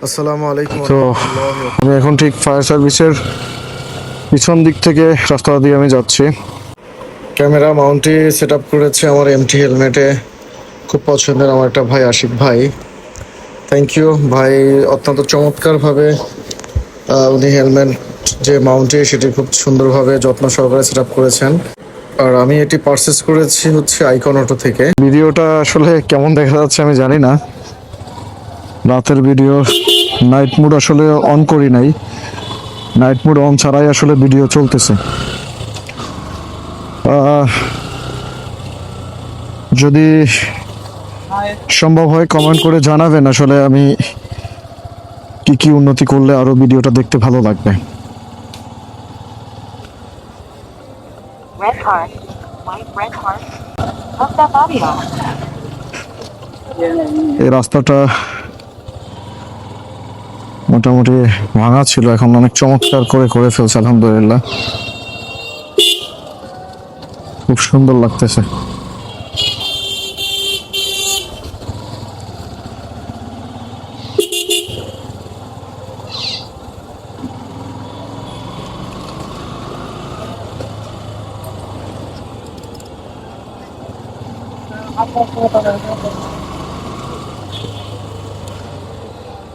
আসসালামু আলাইকুম তো রহমতুল্লাহ। আমি এখন ঠিক ফায়ার সার্ভিসের পিছন দিক থেকে রাস্তা দিয়ে আমি যাচ্ছি। ক্যামেরা মাউন্টটি সেট আপ করেছে আমার এমটি হেলমেটে, খুব পছন্দের আমার একটা ভাই, আশিক ভাই। থ্যাংক ইউ ভাই, অত্যন্ত চমৎকারভাবে উনি হেলমেট যে মাউন্টটি সেটি খুব সুন্দরভাবে যত্ন সহকারে সেট আপ করেছেন। আর আমি এটি পারচেস করেছি হচ্ছে আইকন অটো থেকে। ভিডিওটা আসলে কেমন দেখা যাচ্ছে আমি জানি না, রাতের ভিডিও। নাইট মোড আসলে অন করি নাই, নাইট মোড অন ছাড়াই আসলে ভিডিও চলতেছে। যদি সম্ভব হয় কমেন্ট করে জানাবেন আসলে আমি কি কি উন্নতি করলে আরো ভিডিওটা দেখতে ভালো লাগবে। Red heart. White red heart. Hooked up audio. এই রাস্তাটা মোটামুটি ভাঙা ছিল, এখন অনেক চমৎকার করে ফেলছে আলহামদুলিল্লাহ, খুব সুন্দর লাগতেছে।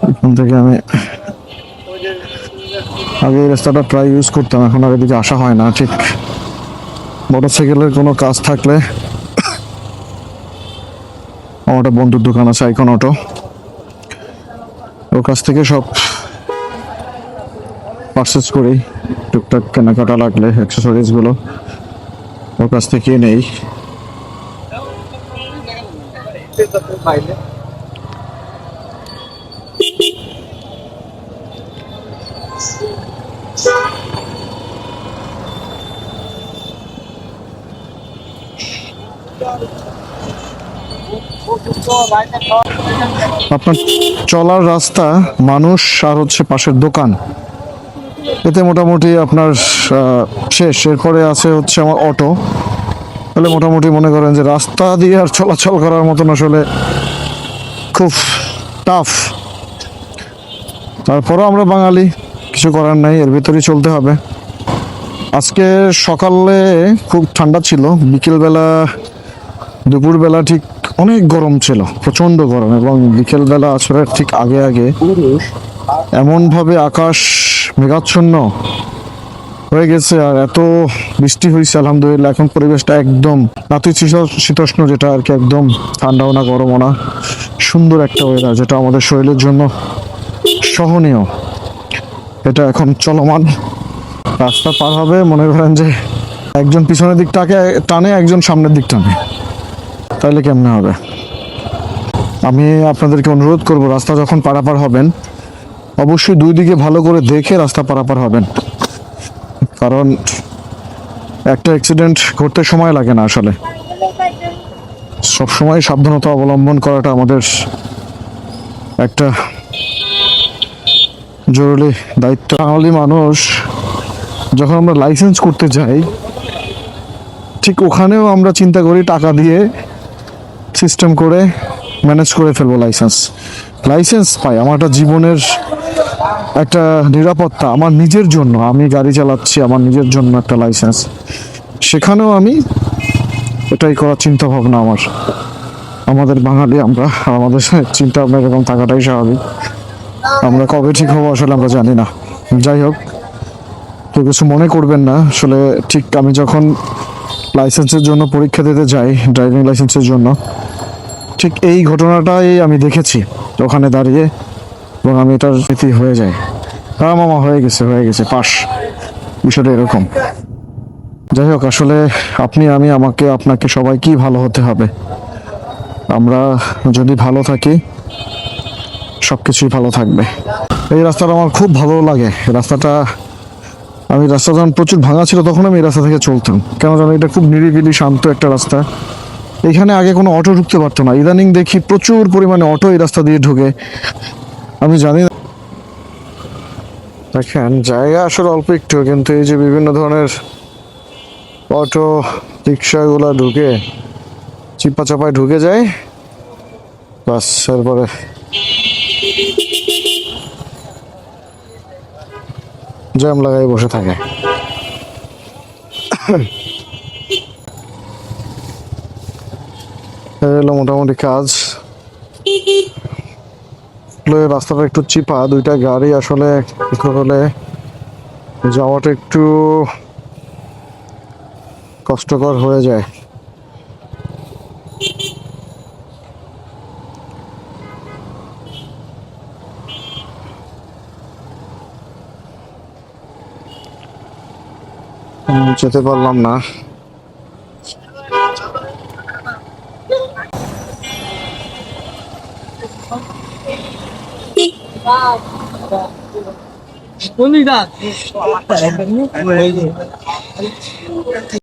এখান থেকে আমি আগে এই রাস্তাটা প্রায় ইউজ করতাম, এখন আর এদিকে আসা হয় না। ঠিক মোটরসাইকেলের কোনো কাজ থাকলে, আমার একটা বন্ধুর দোকান আছে আইকন অটো, ওর কাছ থেকে সব পারচেস করি। টুকটাক কেনাকাটা লাগলে অ্যাক্সেসরিজ গুলো ওর কাছ থেকে নেই। আপনার চলার রাস্তা, মানুষ আর হচ্ছে পাশের দোকান, এতে মোটামুটি আপনার শেষ। এরপরে আছে হচ্ছে আমার অটো। তাহলে মোটামুটি মনে করেন যে রাস্তা দিয়ে আর চলাচল করার মতন আসলে খুব টাফ। তারপরও আমরা বাঙালি, কিছু করার নাই, এর ভিতরেই চলতে হবে। আজকে সকালে খুব ঠান্ডা ছিল, বিকেলবেলা দুপুরবেলা ঠিক অনেক গরম ছিল, প্রচণ্ড গরম। এবং বিকেলবেলা আসলে ঠিক আগে আগে এমনভাবে আকাশ মেঘাচ্ছন্ন হয়ে গেছে আর এত বৃষ্টি হয়েছে আলহামদুলিল্লাহ। এখন পরিবেশটা একদম নাতিশীতোষ্ণ, যেটা আর কি, একদম ঠান্ডাও না গরমও না, সুন্দর একটা ওয়েদার, যেটা আমাদের শরীরের জন্য সহনীয়। এটা এখন চলমান। রাস্তা পার হবে, মনে করেন যে একজন পিছনের দিকটাকে টানে, একজন সামনের দিক টানে, তাহলে কেমনে হবে? আমি আপনাদেরকে অনুরোধ করব, রাস্তা যখন পারাপার হবেন অবশ্যই দুই দিকে ভালো করে দেখে রাস্তা পারাপার হবেন, কারণ একটা অ্যাক্সিডেন্ট ঘটতে সময় লাগে না। আসলে সবসময় সাবধানতা অবলম্বন করাটা আমাদের একটা জরুরি দায়িত্ব। বাঙালি মানুষ যখন আমরা লাইসেন্স করতে যাই, ঠিক ওখানেও আমরা চিন্তা করি টাকা দিয়ে সিস্টেম করে ম্যানেজ করে ফেলবো লাইসেন্স পাই। আমার একটা জীবনের একটা নিরাপত্তা, আমার নিজের জন্য, আমি গাড়ি চালাচ্ছি আমার নিজের জন্য একটা লাইসেন্স, সেখানেও আমি এটাই করার চিন্তা ভাবনা আমার। আমাদের বাঙালি আমরা, আমাদের চিন্তা ভাবনা এরকম থাকাটাই স্বাভাবিক। আমরা কবে ঠিক হবো আসলে আমরা জানি না। যাই হোক, কেউ কিছু মনে করবেন না। আসলে ঠিক আমি যখন লাইসেন্সের জন্য পরীক্ষা দিতে যাই, ড্রাইভিং লাইসেন্সের জন্য, ঠিক এই ঘটনাটাই আমি দেখেছি ওখানে দাঁড়িয়ে, এবং আমি এটার স্মৃতি হয়ে যায়। হ্যাঁ মামা, হয়ে গেছে পাস, বিষয়টা এরকম। যাই হোক, আসলে আপনি, আমি, আমাকে, আপনাকে, সবাইকেই ভালো হতে হবে। আমরা যদি ভালো থাকি সবকিছুই ভালো থাকবে। এই রাস্তাটা আমার খুব ভালো লাগে। আমি রাস্তা যখন প্রচুর ভাঙা ছিল তখন আমি এই রাস্তা থেকে চলতাম, কেন জানো, এটা খুব নিরিবিলি শান্ত একটা রাস্তা। এখানে আগে কোনো অটো ঢুকতে পারতো না, ইদানিং দেখি প্রচুর পরিমাণে অটো এই রাস্তা দিয়ে ঢুকে। আমি জানি না, দেখেন জায়গা আসলে অল্প একটু, কিন্তু এই যে বিভিন্ন ধরনের অটো রিক্সাগুলা ঢুকে চিপা চাপায় ঢুকে যায়, বাস এরপরে জ্যাম লাগাই বসে থাকে। এই হলো মোটামুটি কাজ। রাস্তাটা একটু চিপা, দুইটা গাড়ি আসলে কিছু হলে যাওয়াটা একটু কষ্টকর হয়ে যায়। যেতে পারলাম না।